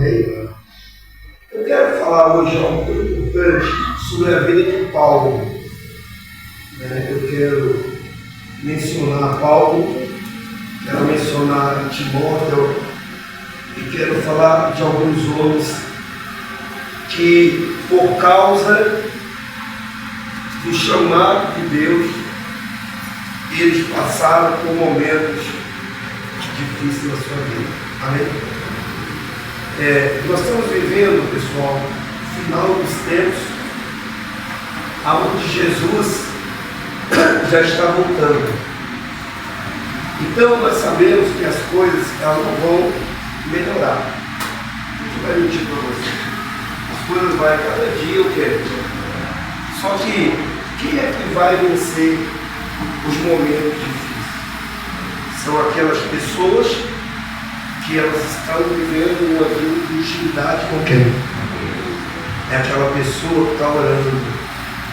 Amém? Eu quero falar hoje algo importante sobre a vida de Paulo. Eu quero mencionar Paulo, quero mencionar Timóteo e quero falar de alguns homens que, por causa do chamado de Deus, eles passaram por momentos difíceis na sua vida. Amém? Nós estamos vivendo, pessoal, o final dos tempos, onde Jesus já está voltando. Então nós sabemos que as coisas elas não vão melhorar. O que vai mentir para você? As coisas vão cada dia o quê? Só que quem é que vai vencer os momentos difíceis? São aquelas pessoas que elas estão vivendo uma vida de intimidade com quem? É aquela pessoa que está orando,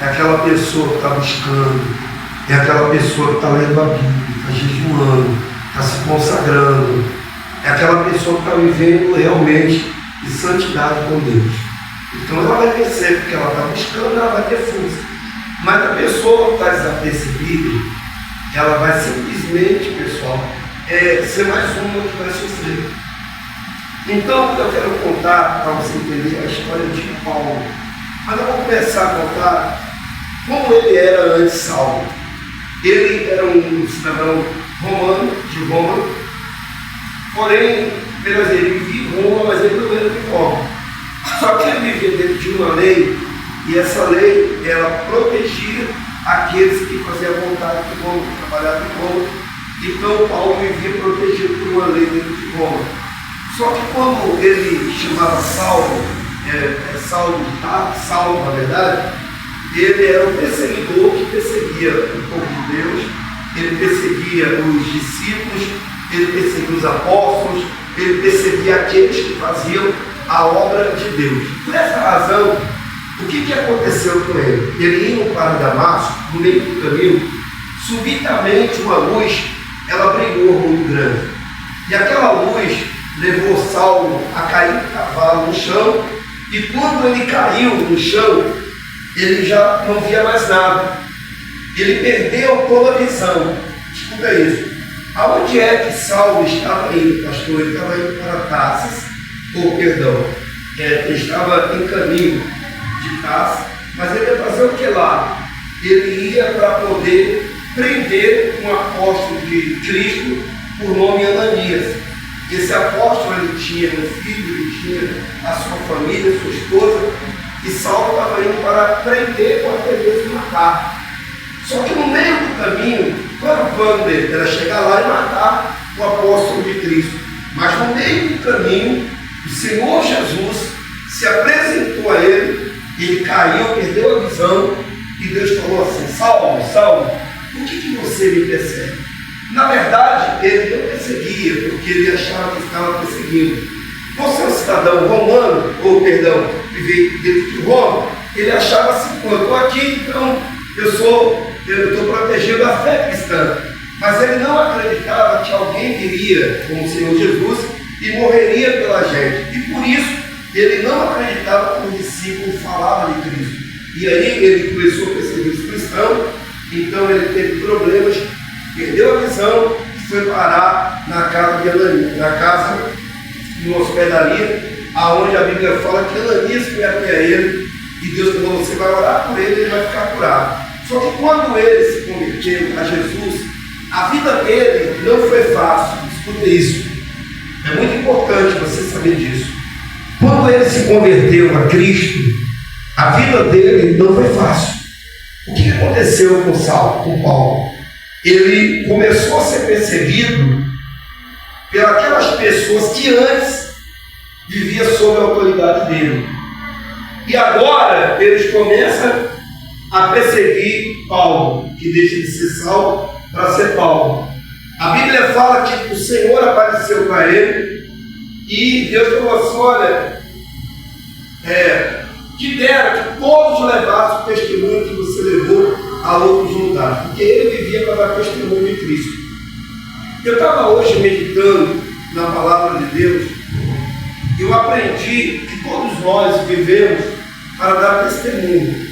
é aquela pessoa que está buscando, é aquela pessoa que está lendo a Bíblia, está jejuando, está se consagrando, é aquela pessoa que está vivendo realmente de santidade com Deus. Então ela vai vencer, porque ela está buscando, ela vai ter força. Mas a pessoa que está desapercebida, ela vai simplesmente, pessoal, ser mais uma que vai sofrer. Então eu quero contar para você entender a história de Paulo. Mas eu vou começar a contar como ele era antes de Saulo. Ele era um cidadão romano, de Roma, porém, ele vivia em Roma, mas ele não era de Roma. Só que ele vivia dentro de uma lei, e essa lei, ela protegia aqueles que faziam a vontade de Roma, que trabalhavam em Roma. Então Paulo vivia protegido por uma lei dentro de Roma. Só que quando ele chamava Saulo, Saulo na verdade, ele era um perseguidor que perseguia o povo de Deus, ele perseguia os discípulos, ele perseguia os apóstolos, ele perseguia aqueles que faziam a obra de Deus. Por essa razão, o que aconteceu com ele? Ele indo para Damasco, no meio do caminho, subitamente uma luz, ela brilhou muito grande. E aquela luz levou Saulo a cair do cavalo no chão, e quando ele caiu no chão, ele já não via mais nada. Ele perdeu toda a visão. Escuta isso. Aonde é que Saulo estava indo, pastor? Ele estava indo para Tarsis, ele estava em caminho de Tarsis, mas ele ia fazer o que lá? Ele ia para poder prender um apóstolo de Cristo por nome Ananias. Esse apóstolo ele tinha um filho, ele tinha a sua família, sua esposa, e Saulo estava indo para prender ou até mesmo matar. Só que no meio do caminho, qual era o plano dele? Era chegar lá e matar o apóstolo de Cristo. Mas no meio do caminho, o Senhor Jesus se apresentou a ele, ele caiu, perdeu a visão, e Deus falou assim: Saulo, Saulo, por que você me persegue? Na verdade, ele não perseguia, porque ele achava que estava perseguindo. Você é um cidadão romano, que veio dentro de Roma, ele achava assim: eu estou aqui, então eu estou protegendo a fé cristã. Mas ele não acreditava que alguém viria como o Senhor Jesus e morreria pela gente. E por isso, ele não acreditava que o discípulo falava de Cristo. E aí ele começou a perseguir os cristãos, então ele teve problemas, perdeu a visão e foi parar na casa de Ananias, de uma hospedaria, aonde a Bíblia fala que Ananias foi até ele, e Deus falou: você vai orar por ele, ele vai ficar curado. Só que quando ele se converteu a Jesus, a vida dele não foi fácil. Escuta isso, é muito importante você saber disso. Quando ele se converteu a Cristo, a vida dele não foi fácil. O que aconteceu com Paulo? Ele começou a ser perseguido pelas pessoas que antes viviam sob a autoridade dele. E agora eles começam a perseguir Paulo, que deixa de ser Saulo para ser Paulo. A Bíblia fala que o Senhor apareceu para ele e Deus falou assim: olha, que dera que todos levassem o testemunho que você levou a outros lugares, porque ele vivia para dar testemunho de Cristo. Eu estava hoje meditando na palavra de Deus eu aprendi que todos nós vivemos para dar testemunho.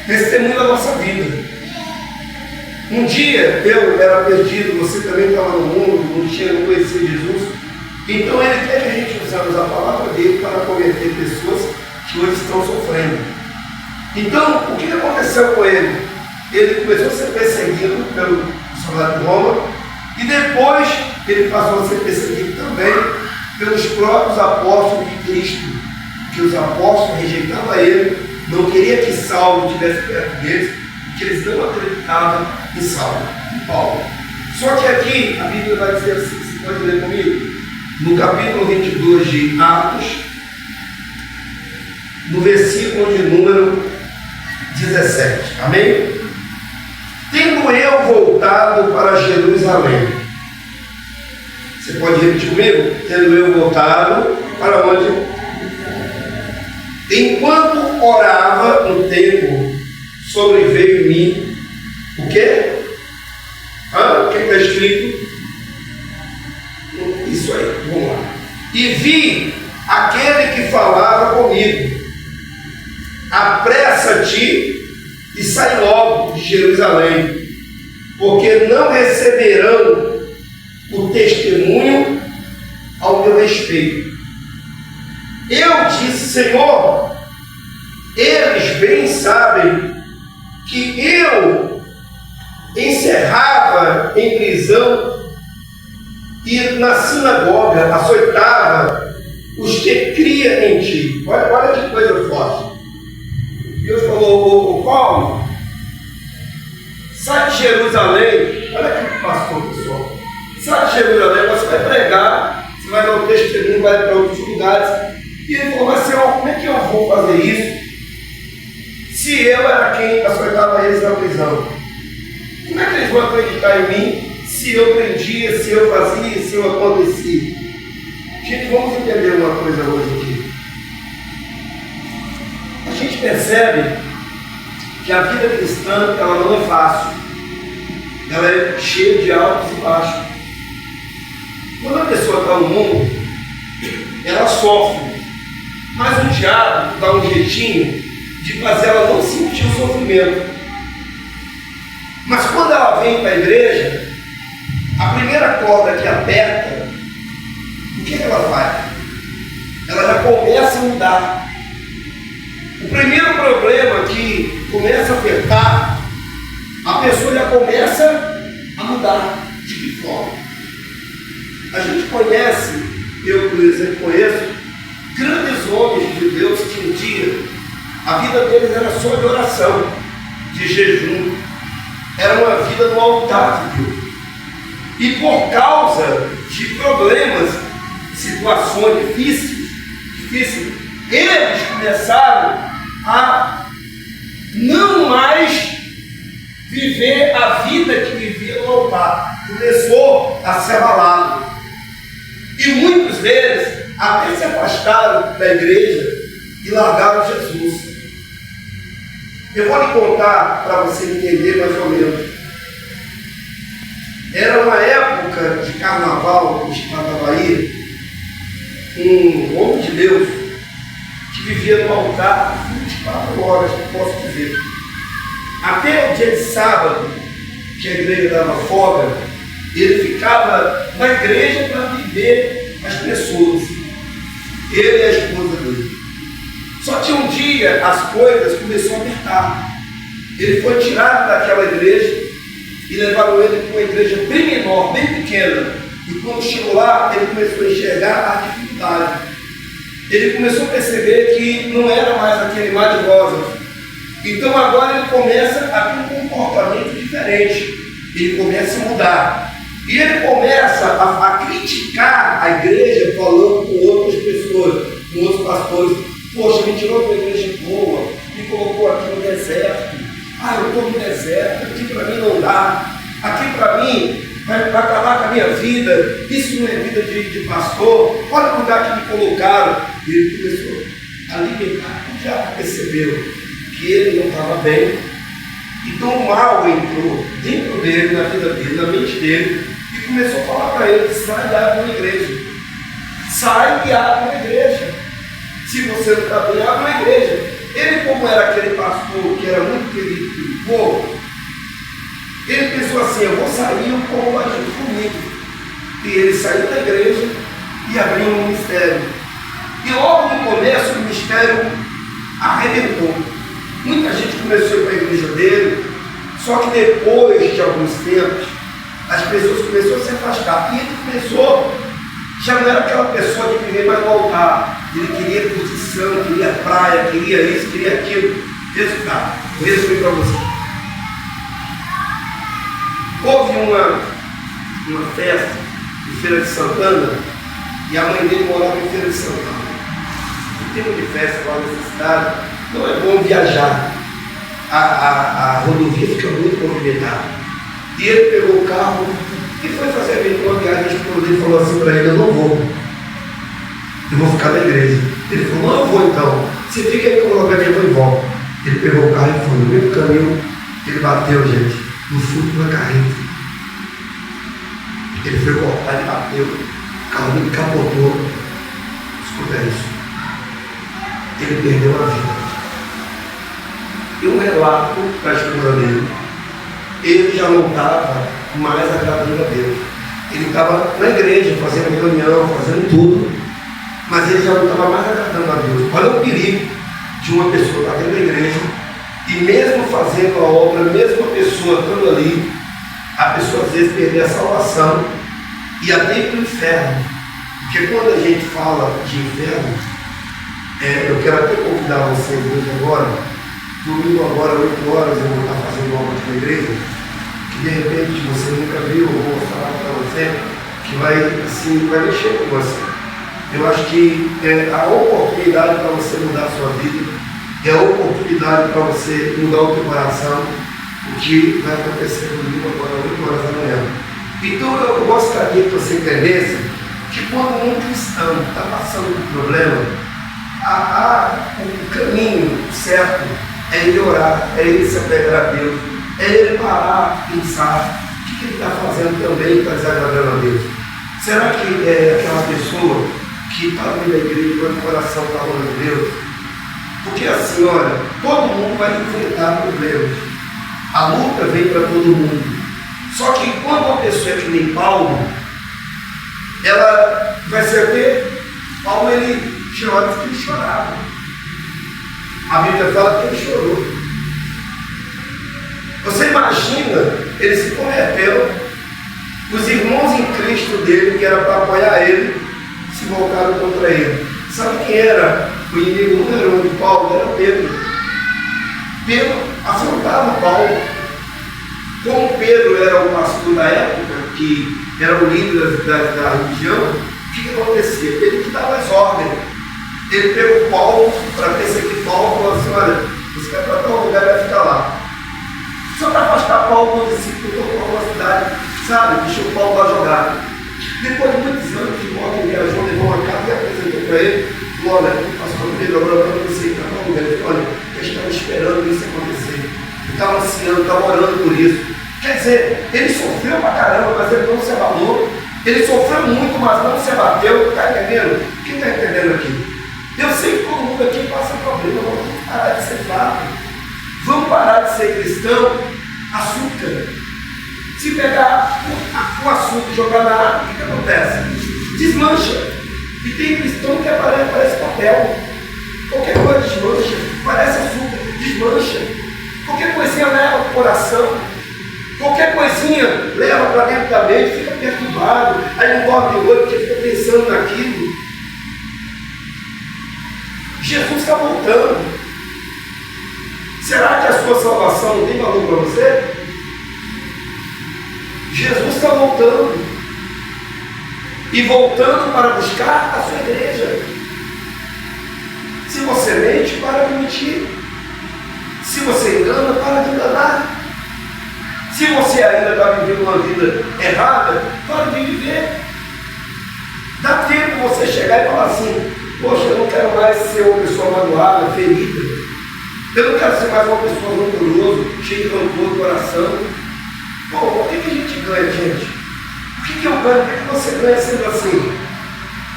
Testemunho da nossa vida. Um dia eu era perdido, você também estava no mundo, não conhecia Jesus. Então ele quer que a gente usemos a palavra dele para converter pessoas que hoje estão sofrendo. Então, o que aconteceu com ele? Ele começou a ser perseguido pelo soldado de Roma e depois ele passou a ser perseguido também pelos próprios apóstolos de Cristo, que os apóstolos rejeitavam ele, não queriam que Saulo estivesse perto deles, porque eles não acreditavam em Saulo, em Paulo. Só que aqui a Bíblia vai dizer assim, você pode ler comigo? No capítulo 22 de Atos, no versículo de número 17, amém? Tendo eu voltado para Jerusalém. Você pode repetir comigo? Tendo eu voltado para onde? Enquanto orava no templo, sobreveio em mim o quê? O que está escrito? Isso aí, vamos lá. E vi aquele que falava comigo: apressa-te e sai logo de Jerusalém, porque não receberão o testemunho ao meu respeito. Eu disse: Senhor, eles bem sabem que eu encerrava em prisão e na sinagoga açoitava os que criam em ti. Olha que coisa forte. Deus falou: ô Paulo, sai de Jerusalém. Olha aqui que passou, pessoal. Sai de Jerusalém, você vai pregar, você vai dar um testemunho, vai para outros lugares. E ele falou: mas Senhor, como é que eu vou fazer isso se eu era quem açoitava eles na prisão? Como é que eles vão acreditar em mim se eu prendia, se eu fazia, se eu acontecia? Gente, vamos entender uma coisa hoje aqui. A gente percebe que a vida cristã, ela não é fácil. Ela é cheia de altos e baixos. Quando a pessoa está no mundo, ela sofre. Mas o diabo dá um jeitinho de fazer ela não sentir o sofrimento. Mas quando ela vem para a igreja, a primeira corda que aperta, o que ela faz? Ela já começa a mudar. O primeiro problema que começa a apertar, a pessoa já começa a mudar. De que forma? A gente conhece, eu por exemplo conheço, grandes homens de Deus que um dia a vida deles era só de oração, de jejum, era uma vida no altar de Deus. E por causa de problemas, situações difíceis, eles começaram a não mais viver a vida que vivia no altar. Começou a ser abalado. E muitos deles até se afastaram da igreja e largaram Jesus. Eu vou lhe contar para você entender mais ou menos. Era uma época de carnaval no estado da Bahia, um homem de Deus que vivia no altar 24 horas, que posso dizer. Até o dia de sábado, que a igreja dava folga, ele ficava na igreja para viver as pessoas. Ele e a esposa dele. Só que um dia as coisas começaram a apertar. Ele foi tirado daquela igreja e levaram ele para uma igreja bem menor, bem pequena. E quando chegou lá, ele começou a enxergar a dificuldade. Ele começou a perceber que não era mais aquele mar de rosas. Então agora ele começa a ter um comportamento diferente. Ele começa a mudar. E ele começa a criticar a igreja, falando com outras pessoas, com outros pastores. Poxa, me tirou de uma igreja boa, me colocou aqui no deserto. Eu estou no deserto, aqui para mim não dá. Aqui para mim vai acabar com a minha vida. Isso não é vida de pastor. Olha o lugar que me colocaram. E ele começou a alimentar. Já percebeu que ele não estava bem. Então o mal entrou dentro dele, na vida dele, na mente dele, e começou a falar para ele: sai da igreja. sai e abre uma igreja. Se você não está bem, abre uma igreja. Ele, como era aquele pastor que era muito querido pelo povo, ele pensou assim: eu vou sair e o povo vai junto comigo. E ele saiu da igreja e abriu um ministério. E logo no começo o ministério arrebentou. Muita gente começou para a igreja dele, só que depois de alguns tempos, as pessoas começaram a se afastar. E ele começou, já não era aquela pessoa que queria mais voltar. Ele queria curtição, queria praia, queria isso, queria aquilo. Resultado, vou resumir para você. Houve uma festa em Feira de Santana, e a mãe dele morava em Feira de Santana. Em tempo de festa lá nessa cidade, não é bom viajar. A rodovia fica muito movimentada. E ele pegou o carro e foi fazer uma viagem. A esposa dele falou assim para ele: eu não vou. Eu vou ficar na igreja. Ele falou: não, eu vou então. Você fica aí que eu vou logo eu vou e volto. Ele pegou o carro e foi. No meio do caminho, ele bateu, gente, no fundo da carreta. Ele foi cortar, ele bateu. O carro dele capotou. Escuta isso. Ele perdeu a vida. E um relato da esposa dele: ele já não estava mais agradando a Deus. Ele estava na igreja, fazendo reunião, fazendo tudo, mas ele já não estava mais agradando a Deus. Olha o perigo de uma pessoa estar dentro da igreja e mesmo fazendo a obra, mesmo a pessoa estando ali, a pessoa às vezes perder a salvação e até ir para o inferno. Porque quando a gente fala de inferno, eu quero até convidar vocês hoje agora, domingo agora, 8 horas, eu vou estar fazendo obra aqui na igreja, que de repente você nunca viu, eu vou mostrar para você, que vai mexer com você. Eu acho que é a oportunidade para você mudar a sua vida, é a oportunidade para você mudar o teu coração, o que vai acontecer domingo agora, 8 horas da manhã. Então eu gostaria que você entendesse que quando um cristão está passando por problema, o caminho certo é ele orar, é ele se apegar a Deus, é ele parar, pensar o que ele está fazendo também está desagradando a Deus. Será que é aquela pessoa que está dentro da igreja, mas o coração está longe de Deus? Porque assim, olha, todo mundo vai enfrentar problemas. A luta vem para todo mundo. Só que quando uma pessoa é que nem Paulo, ela vai ser o quê? Paulo, ele chora porque ele chorava. A Bíblia fala que ele chorou. Você imagina, ele se converteu, os irmãos em Cristo dele, que era para apoiar ele, se voltaram contra ele. Sabe quem era o inimigo número 1 de Paulo? Era Pedro. Pedro afrontava Paulo. Como Pedro era o pastor da época, que era o líder da religião, o que acontecia? Ele que dava as ordens. Ele pegou Paulo para perseguir Paulo e falou assim: olha, você vai para tal lugar, vai ficar lá. Só para afastar Paulo do discípulo, tocou uma cidade, sabe? Deixou Paulo lá jogado. Depois de muitos anos que Paulo viajou, levou uma carta e apresentou para ele. Falou: olha, pastor Pedro, agora para você ir para tal lugar. Ele falou: olha, eu estava esperando isso acontecer. Eu estava ansiando, estava orando por isso. Quer dizer, ele sofreu pra caramba, mas ele não se abalou. Ele sofreu muito, mas não se abateu. Está entendendo? Quem está entendendo aqui? Eu sei que todo mundo aqui passa problema. Vamos parar de ser fato. Vamos parar de ser cristão. Açúcar. Se pegar o açúcar e jogar na água, o que acontece? Desmancha. E tem cristão que parece papel. Qualquer coisa desmancha. Parece açúcar. Desmancha. Qualquer coisinha leva para o coração. Qualquer coisinha leva para dentro da mente, fica perturbado, aí não dorme de noite porque fica pensando naquilo. Jesus está voltando. Será que a sua salvação não tem valor para você? Jesus está voltando. E voltando para buscar a sua igreja. Se você mente, para de mentir. Se você engana, para de enganar. Se você ainda está vivendo uma vida errada, para de viver. Dá tempo você chegar e falar assim: poxa, eu não quero mais ser uma pessoa magoada, ferida. Eu não quero ser mais uma pessoa rancorosa, cheia de rancor no coração. Bom, o que a gente ganha, gente? O que eu ganho? O que você ganha sendo assim?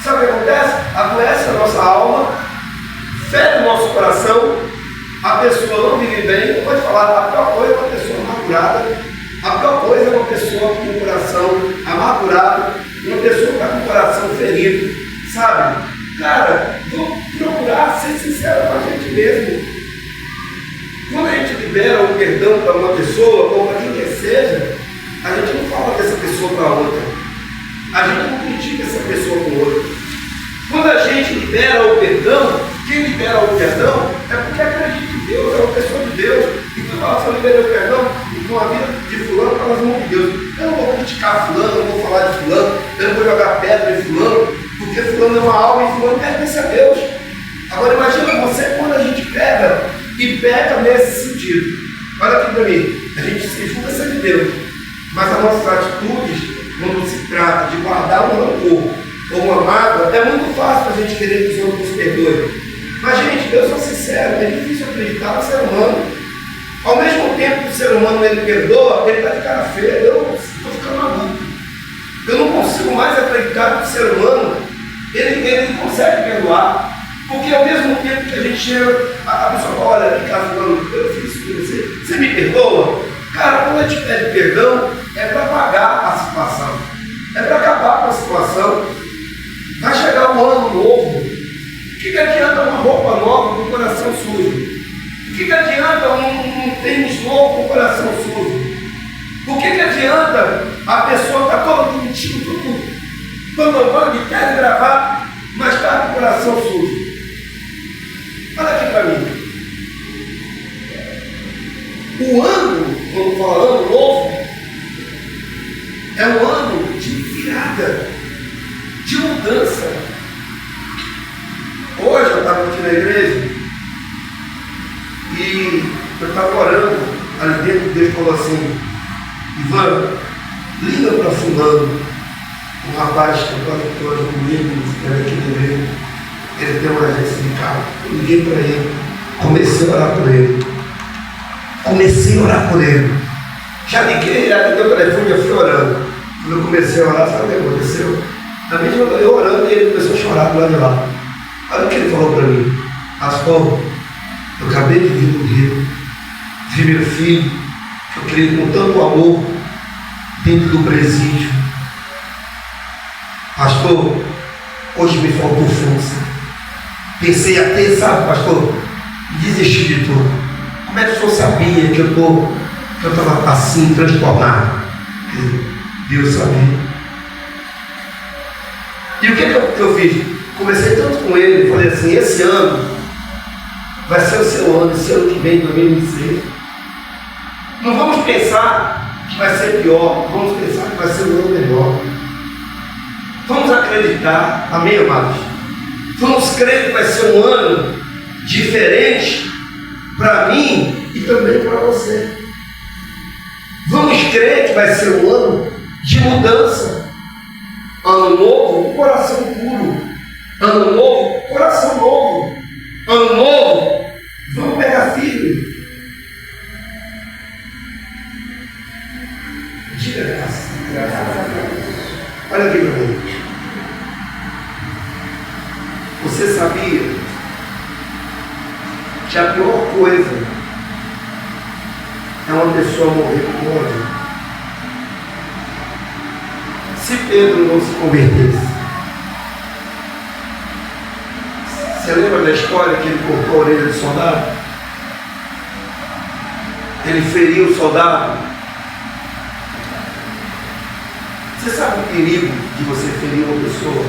Sabe o que acontece? Adoece a nossa alma, fere o nosso coração, a pessoa não vive bem. Eu vou te falar, a pior coisa é uma pessoa amargurada, a pior coisa é uma pessoa com o coração amargurado, uma pessoa que está com o coração ferido, sabe? Cara, vamos procurar ser sincero com a gente mesmo. Quando a gente libera o perdão para uma pessoa, ou para quem quer seja, a gente não fala dessa pessoa para outra. A gente não critica essa pessoa com outra. Quando a gente libera o perdão, quem libera o perdão é porque acredita em Deus, é uma pessoa de Deus. Então, se eu liberei o perdão, então a vida de fulano está nas mãos de Deus. Eu não vou criticar fulano, eu não vou falar de fulano, eu não vou jogar pedra em fulano, porque fulano é uma alma e fulano pertence a Deus. Agora imagina você quando a gente pega e peca nesse sentido. Olha aqui para mim, a gente se julga ser de Deus, mas as nossas atitudes, quando se trata de guardar um rancor ou uma mágoa, é muito fácil a gente querer que os outros nos perdoem. Mas, gente, Deus é sincero, é difícil acreditar no ser humano. Ao mesmo tempo que o ser humano ele perdoa, ele está de cara feia. Eu estou ficando maluco. Eu não consigo mais acreditar que o ser humano ele consegue perdoar. Porque ao mesmo tempo que a gente chega, a pessoa fala, olha, aqui está falando, eu fiz isso com você, você me perdoa? Cara, quando a gente pede perdão, é para pagar a situação, é para acabar com a situação. Vai chegar um ano novo, o que adianta uma roupa nova com o coração sujo? O que adianta um tênis novo com o coração sujo? O que adianta a pessoa estar toda bonitinha, tudo de terno e gravata, mas está com o coração sujo? Olha aqui para mim. O ano, quando fala ano novo, é um ano de virada, de mudança. Hoje eu estava aqui na igreja e eu estava orando, ali dentro Deus falou assim: Ivan, liga para fulano, um rapaz que eu hoje comigo, aqui na igreja, ele tem uma agência de carro. Eu liguei para ele, comecei a orar por ele. Já liguei, já liguei o telefone, já fui orando. Quando eu comecei a orar, sabe o que aconteceu? Na mesma hora eu orando, ele começou a chorar do lado de lá. Olha o que ele falou para mim: Pastor, eu acabei de vir do Rio, vi meu filho, que eu criei com tanto amor, dentro do presídio. Pastor, hoje me faltou força. Pensei até, sabe, pastor, desistir de tudo. Como é que o senhor sabia que eu estava assim, transtornado? Deus sabia. E o que eu fiz? Comecei tanto com ele, falei assim: esse ano vai ser o seu ano, esse ano que vem, 2026. Não vamos pensar que vai ser pior, vamos pensar que vai ser um ano melhor. Vamos acreditar, amém, amados? Vamos crer que vai ser um ano diferente para mim e também para você. Vamos crer que vai ser um ano de mudança. Ano novo, coração puro. Ano novo, coração novo. Ano novo, vamos pegar firme. Diga graça. Olha aqui para mim. Você sabia que a pior coisa é uma pessoa morrer com ódio? Se Pedro não se convertesse, você lembra da história que ele cortou a orelha do soldado? Ele feriu o soldado. Você sabe o perigo de você ferir uma pessoa?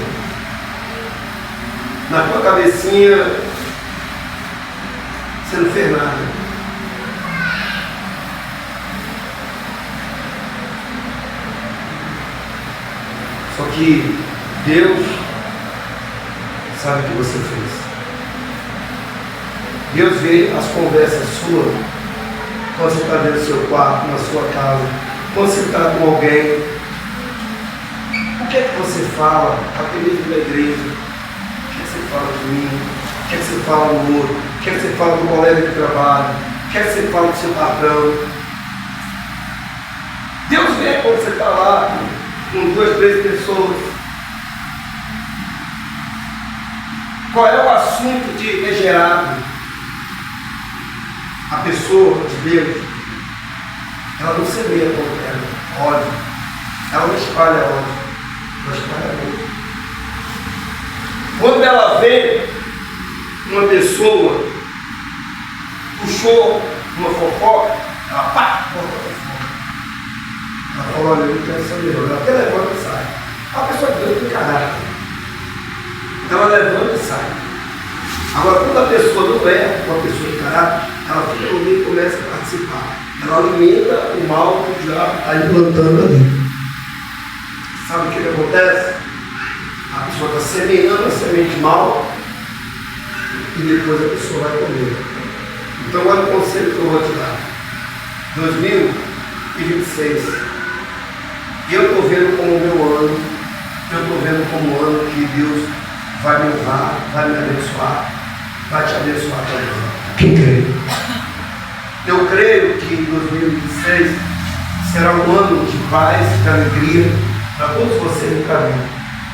Na tua cabecinha, você não fez nada. Só que Deus sabe o que você fez. Deus vê as conversas suas, quando você está dentro do seu quarto, na sua casa, quando você está com alguém. O que é que você fala, até mesmo na igreja? O que é que você fala de mim? O que é que você fala do outro? O que é que você fala do colega de trabalho? O que é que você fala do seu patrão? Deus vê quando você está lá com 2, 3 pessoas. Qual é o assunto que é gerado? A pessoa de Deus, ela não semeia com ódio, ela não espalha ódio, ela espalha amor. Quando ela vê uma pessoa puxou uma fofoca, ela pá, ela fala, olha, eu não quero saber, ela até levanta e sai. A pessoa de Deus tem caráter, ela levanta e sai. Agora, quando a pessoa não é uma pessoa de caráter, ela fica no meio e começa a participar. Ela alimenta o mal que já está implantando ali. Sabe o que acontece? A pessoa está semeando a semente mal e depois a pessoa vai comer. Então, olha o conselho que eu vou te dar. 2026. Eu estou vendo como o meu ano, eu estou vendo como o ano que Deus vai me honrar, vai me abençoar, vai te abençoar também. Quem crê? Eu creio que 2026 será um ano de paz, de alegria para todos vocês no caminho.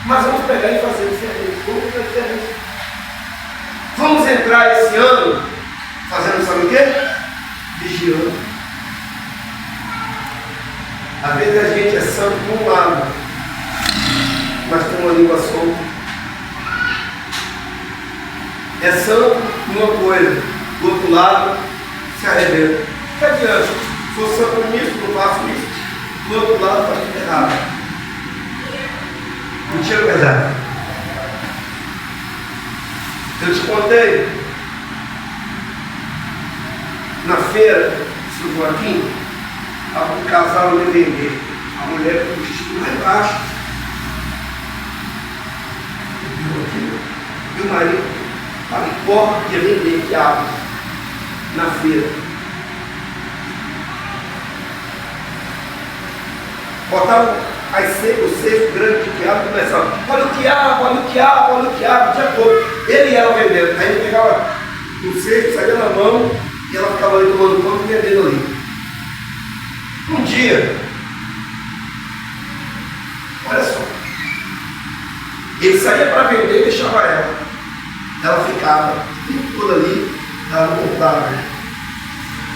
Mas vamos pegar e fazer diferente. Vamos fazer diferente. Vamos entrar esse ano fazendo, sabe o quê? Vigiando. Às vezes a gente é santo por um lado, mas tem uma língua solta. É santo numa coisa, do outro lado se arrebenta. Que adianta? Sou santo nisso, não faço isso. Do outro lado está tudo errado. Mentira ou verdade? Eu te contei na feira de São Joaquim, um casal ia vender. A mulher com o vestido lá embaixo. E o marido estava em porta, ia vender quiabo na feira. Botavam o cesto grande de quiabo e começavam, olha o quiabo, olha o quiabo, olha o quiabo, o dia todo. Ele e ela vendendo. Aí ele pegava o cesto, saía na mão e ela ficava ali tomando conta e vendendo ali. Um dia, olha só, ele saía para vender e deixava ela. Ela ficava o tempo todo ali, ela não comprava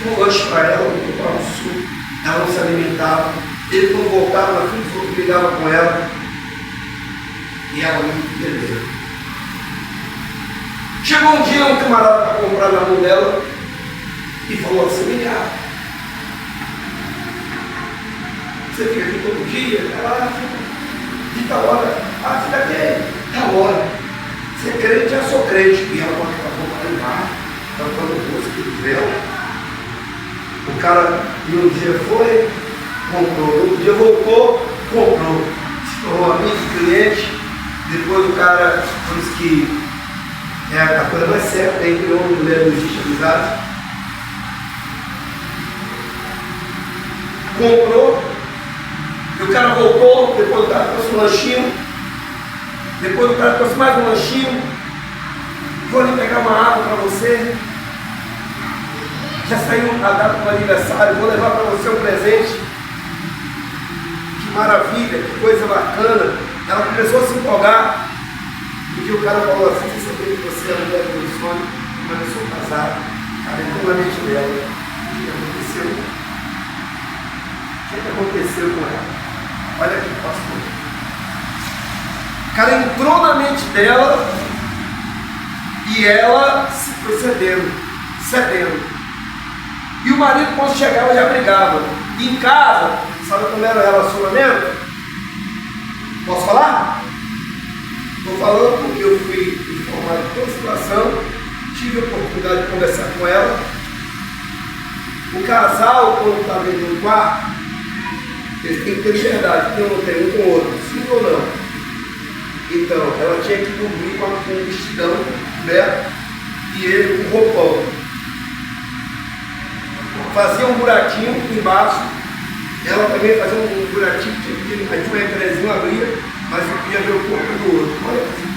um lanche para ela, não comprava um suco, ela não se alimentava. Ele, quando voltava na frente, falou que brigava com ela e ela não entendeu. Chegou um dia um camarada para comprar na mão dela e falou assim: vem cá, você fica aqui todo dia? Ela fica de tal hora, fica aqui, tal hora. Você é crente? Eu sou crente. E ela bota a boca lá embaixo, tampando o rosto do véu. O cara, e um dia foi, comprou, outro dia voltou, comprou. Se tornou amigo, cliente. Depois o cara disse que é a coisa mais certa, tem que não mulher não existe amizade. Comprou, e o cara voltou, depois o cara trouxe um lanchinho, depois o cara trouxe mais um lanchinho, vou ali pegar uma água para você, já saiu a data do aniversário, vou levar para você um presente. Que maravilha, que coisa bacana. Ela começou a se empolgar, porque o cara falou assim: você sabia que você é a mulher do meu sonho, mas eu sou casado. Cara, entrou na mente dela. O que aconteceu? O que aconteceu com ela? Olha aqui, pastor. O cara entrou na mente dela e ela se foi cedendo. E o marido, quando chegava, já brigava. E em casa, sabe como era o relacionamento? Posso falar? Estou falando porque eu fui informado de toda a situação, tive a oportunidade de conversar com ela. O casal, quando está dentro do quarto, eles têm que ter liberdade, tem um com o outro, sim ou não? Então, ela tinha que dormir com um vestidão coberto e ele com roupão. Fazia um buraquinho embaixo, ela também fazia um buraquinho, aí tinha um ecrãzinho, abria, mas eu podia ver o corpo do outro. Olha assim.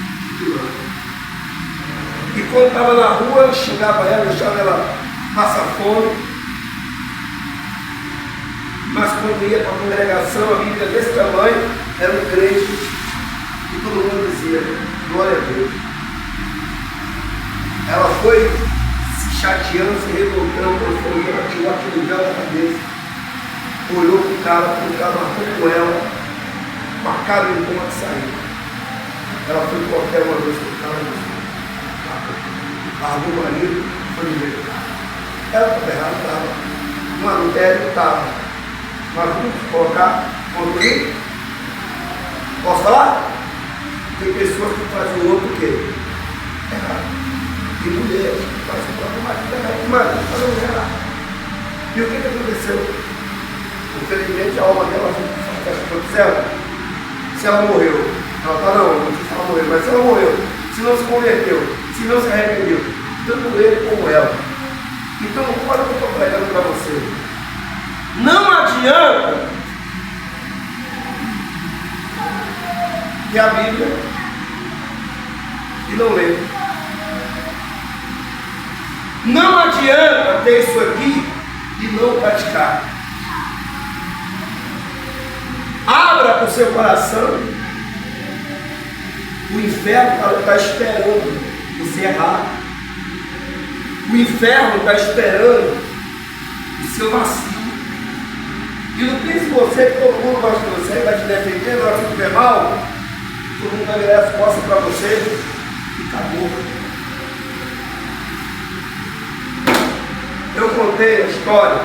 E quando estava na rua, eu xingava ela, deixava ela passar fome. Mas quando ia para a congregação, a Bíblia desse tamanho, era um crente, e todo mundo dizia: glória a Deus. foi se chateando, se revoltando, ela tirou aquele véu da cabeça, olhou para o cara marcou com ela, marcaram em ponto de sair. Ela foi qualquer uma vez com o cara, largou o marido, foi no meio do carro. Ela estava errada, estava. No adultério, estava. Mas vamos colocar controle. Posso falar? Tem pessoas que fazem o outro o quê? Errado. Tem mulheres que fazem o próprio marido errado. O marido faz o errado. E o que aconteceu? Infelizmente a alma dela aconteceu. Se ela morreu, ela fala, não sei se ela morreu, mas se ela morreu, se não se converteu, se não se arrependeu, tanto ele como ela. Então, olha o que eu estou pregando para você. Não adianta que a Bíblia e não ler. Não adianta ter isso aqui e não praticar. Abra o seu coração. O inferno está esperando você errar. O inferno está esperando o seu vacilo. E não pense você que todo mundo gosta de você, vai te defender, na hora que tiver mal, todo mundo vai virar as costas para você e acabou. Eu contei a história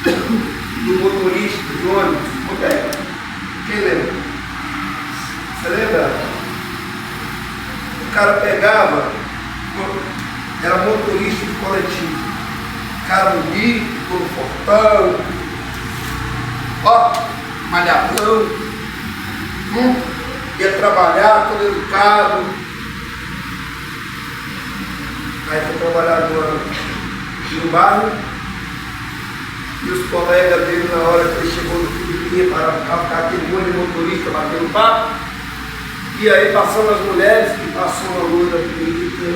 do motorista de ônibus. Contei? Quem lembra? Você lembra? O cara pegava, era motorista de coletivo. Cara bonito, todo fortão, ó, malhadão, ia trabalhar, todo educado. Aí foi trabalhar no bairro, e os colegas dele, na hora que ele chegou no fim de linha, para ficar aquele monte de motorista batendo papo, e aí passando as mulheres, que passou uma loura bonita,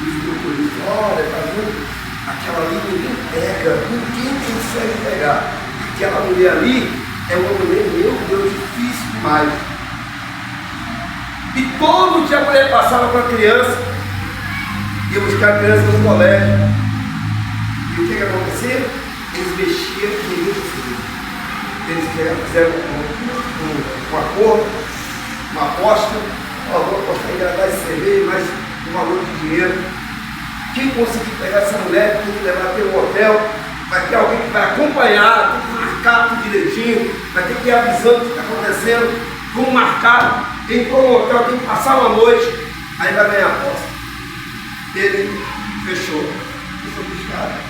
e os motoristas, olha, tá vendo? Aquela ali ninguém pega, ninguém consegue pegar. Aquela mulher ali é uma mulher, meu Deus, difícil demais. E todo dia a mulher passava com a criança, ia buscar a criança no colégio. E o que acontecia? Eles mexiam com isso. Eles fizeram um acordo, uma aposta. Ó, vou apostar em gravar esse cerveja, mais um valor de dinheiro. Quem conseguir pegar essa mulher, tem que levar até o hotel, vai ter alguém que vai acompanhar, tem que marcar tudo direitinho, vai ter que ir avisando o que está acontecendo, vamos marcar, entrou no hotel, tem que passar uma noite, aí vai ganhar a aposta. Ele fechou os caras.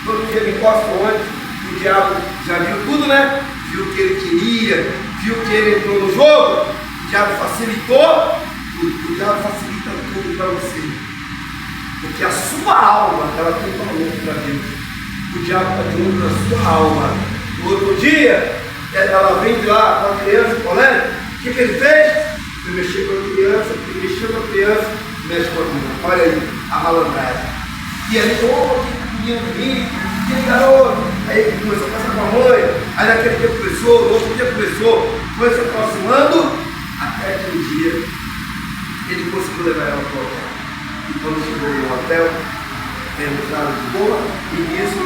Todo dia ele encosta o ônibus, o diabo já viu tudo, né? Viu o que ele queria, viu que ele entrou no jogo, o diabo facilitou tudo, o diabo facilita tudo para você. Porque a sua alma, ela tem valor para Deus. O diabo está de olho na sua alma. No outro dia, ela vem de lá com a criança, colégio. O que ele fez? Ele mexeu com a criança, ele mexeu com a criança, mexe com a criança. Olha aí, a malandragem. E aí, que menino bonito, que garoto. Aí ele começou a passar com a mãe. Aí naquele dia começou, no outro dia começou, foi se aproximando, até que um dia ele conseguiu levar ela para o hotel. E quando chegou no hotel, entraram de boa, e nisso,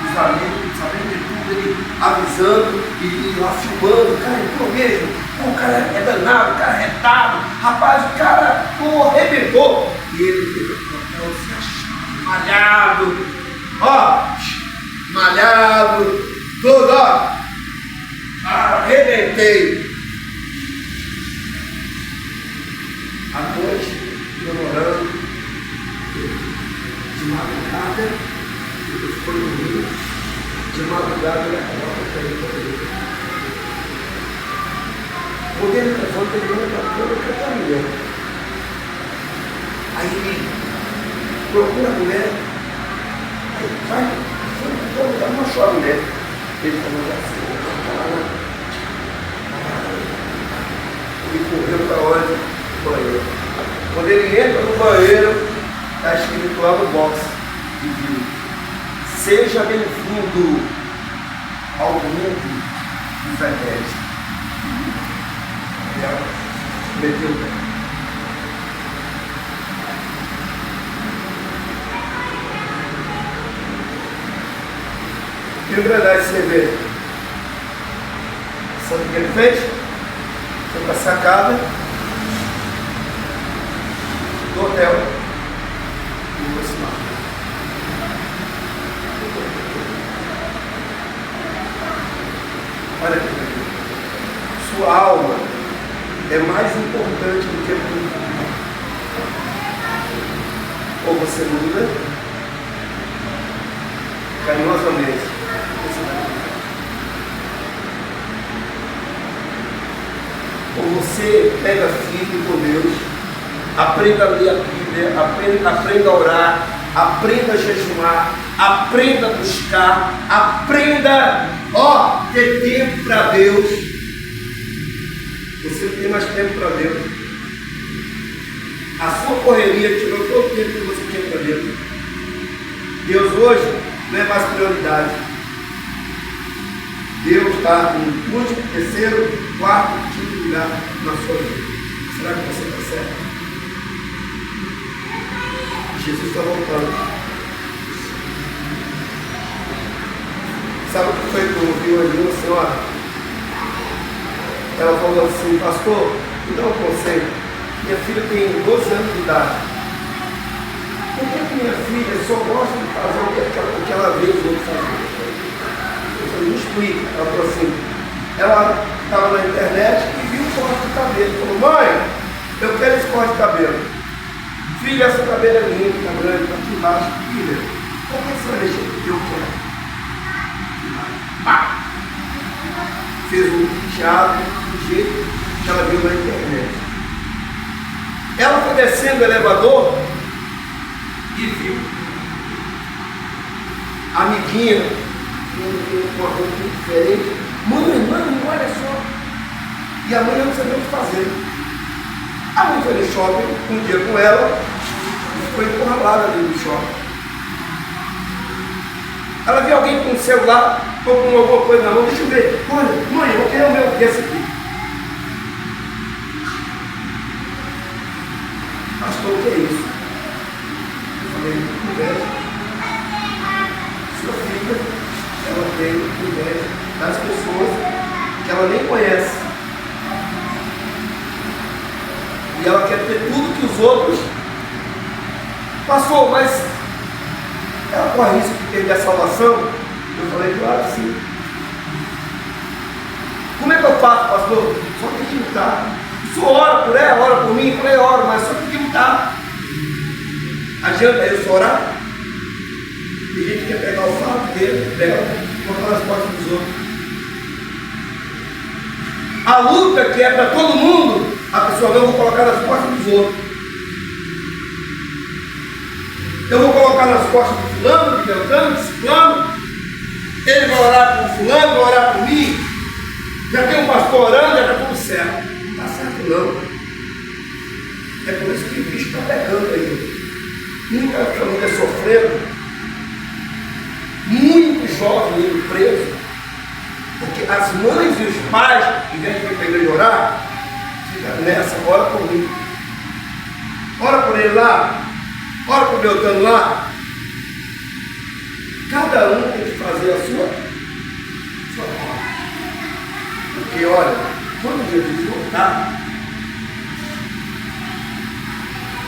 os amigos, sabendo de tudo, ele avisando e lá filmando, o cara entrou mesmo, o cara é danado, o cara é retado, rapaz, o cara arrebentou. E ele teve o hotel se achando, malhado, ó, malhado, tudo, ó, arrebentei. À noite, namorando, de madrugada, depois foi dormir, de madrugada ele acorda para ir para ele. Quando ele levanta, ele olha para a cama e canta a mulher. Aí ele procura a mulher, aí vai para o lugar, não achou a mulher. Ele falou assim, ele correu para onde? No banheiro. Quando ele entra no banheiro, está escrito lá no box de viu: seja bem-vindo ao mundo dos eternos. E ela meteu o pé. E engrenar esse bebê. Sabe o que ele fez? Foi para a sacada do hotel e foi se matar. Olha aqui, sua alma é mais importante do que tudo. Ou você muda carinhosamente, ou você pega firme com Deus, aprenda a ler a Bíblia, aprenda a orar, aprenda a jejuar, aprenda a buscar, aprenda ter tempo para Deus. Você não tem mais tempo para Deus. A sua correria tirou todo o tempo que você tinha para Deus. Deus hoje não é mais prioridade. Deus está em último, terceiro, quarto, quinto lugar na sua vida. Será que você está certo? Jesus está voltando. Sabe o que foi que eu ouvi hoje? Uma senhora, ela falou assim: pastor, me dá um conselho. Minha filha tem 12 anos de idade. Por que minha filha só gosta de fazer o que ela vê os outros fazerem? Eu falei: me explica. Ela falou assim: ela estava na internet e viu um corte de cabelo. Falou: mãe, eu quero esse corte de cabelo. Filha, essa cabelo é lindo, está grande, está aqui embaixo. Filha, por que você vai mexer com o que eu quero? Pá! Fez um teatro do jeito que ela viu na internet. Ela foi descendo o elevador e viu a amiguinha com uma roupa diferente. Mãe, olha só. E a mãe não sabia o que fazer. A mãe foi no shopping um dia com ela e foi encurralada ali no shopping. Ela viu alguém com um celular ou com alguma coisa na mão. Deixa eu ver. Olha, mãe, eu quero o meu desse aqui. Pastor, o que é isso? Eu falei: inveja. Sua filha, ela tem inveja das pessoas que ela nem conhece. E ela quer ter tudo que os outros. Pastor, mas ela corre risco de perder a salvação? Eu falei: claro que sim. Como é que eu faço, pastor? Só tem que lutar. O senhor ora por ela, ora por mim? Eu falei: oro, mas só tem que lutar. Adianta eu só orar? Tem gente que quer pegar o fato dele, dela, e colocar nas costas dos outros. A luta que é para todo mundo, a pessoa não, vou colocar nas costas dos outros. Eu vou colocar nas costas do fulano, de Beltrano, de Ciclano. Ele vai orar por fulano, vai orar por mim. Já tem um pastor orando, já está tudo certo. Não está certo não. É por isso que o bicho está pegando aí. Muita família sofrendo. Muito jovem indo preso. Porque as mães e os pais, em vez de vir para a igreja orar, ficam nessa: ora por mim. Ora por ele lá. Ora por Beltrano lá. Cada um tem que fazer a sua parte. Porque olha, quando Jesus voltar,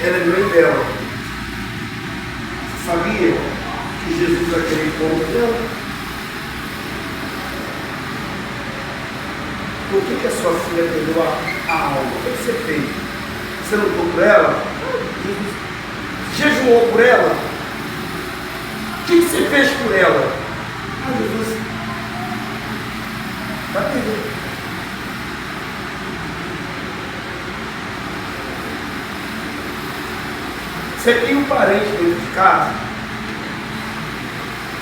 ela é mãe dela. Você sabia que Jesus vai querer encontro dela? Por que a sua filha perdeu a alma? O que você fez? Você não lutou por ela? Jesus jejuou por ela? O que você fez por ela? Jesus vai perder. Você tem um parente dentro de casa?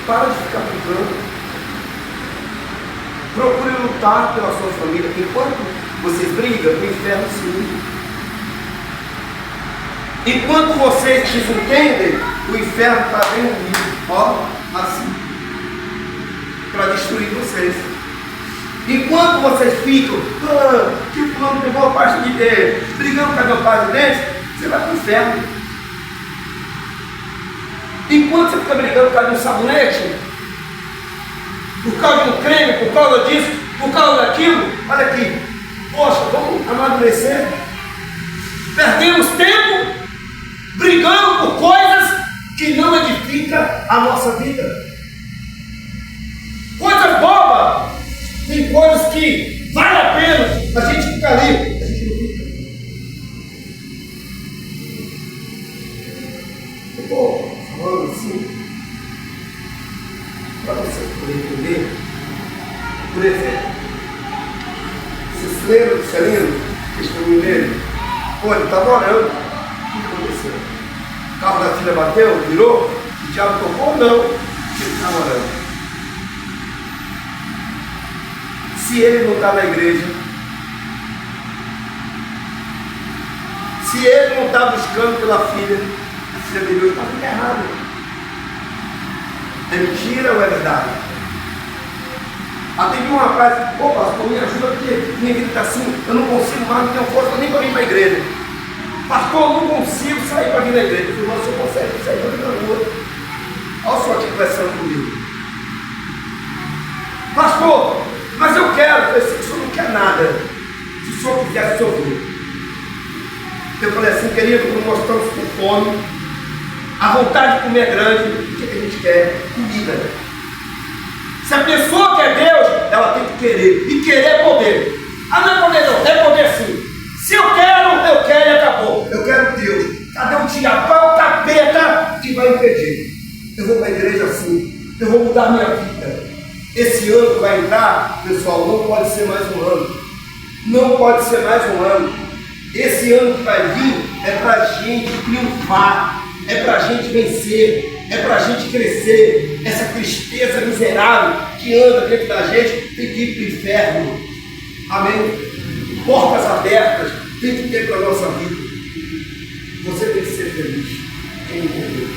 Para de ficar brigando. Procure lutar pela sua família. Enquanto vocês brigam, o inferno se une. Enquanto vocês desentendem, o inferno está bem unido, assim, para destruir vocês. Enquanto vocês ficam, que o fulano pegou a parte de dele, brigando com a minha parte dele, você vai para o inferno. Enquanto você fica brigando por causa de um sabonete, por causa de um crime, por causa disso, por causa daquilo. Olha aqui, poxa, vamos amadurecer. Perdemos tempo brigando por coisas que não edificam a nossa vida. Coisas bobas. Tem coisas que vale a pena a gente ficar ali. A gente não fica. Pô, falando assim, para você poder entender, por exemplo, vocês lembram do Celino, testemunho dele? Pô, ele estava orando. O que aconteceu? O carro da filha bateu, virou, o diabo tocou? Não. Ele estava orando. Se ele não está na igreja, se ele não está buscando pela filha, a filha dele está tudo errado. É mentira ou é verdade? Até que um rapaz, pô, pastor, me ajuda porque minha vida está assim, eu não consigo mais, não tenho força nem para vir para a igreja. Pastor, eu não consigo sair para vir na igreja. Eu falei, mas o senhor consegue sair para vir na rua. Olha o senhor aqui conversando comigo. Pastor, mas eu quero. Eu falei assim, o senhor não quer nada. Se o senhor quiser, o senhor vê. Eu falei assim, querido, nós estamos com fome, a vontade de comer é grande, o que a gente quer? Comida. Se a pessoa quer Deus, ela tem que querer. E querer é poder. Ah, não é poder não, é poder sim. Se eu quero e acabou. Eu quero Deus. Cadê o diabo, o capeta que vai impedir? Eu vou para a igreja assim. Eu vou mudar minha vida. Esse ano que vai entrar, pessoal, não pode ser mais um ano. Não pode ser mais um ano. Esse ano que vai vir é para a gente triunfar. É para a gente vencer. É para a gente crescer. Essa tristeza miserável que anda dentro da gente tem que ir para o inferno. Amém? Portas abertas tem que ter para a nossa vida. Você tem que ser feliz. Quem entendeu?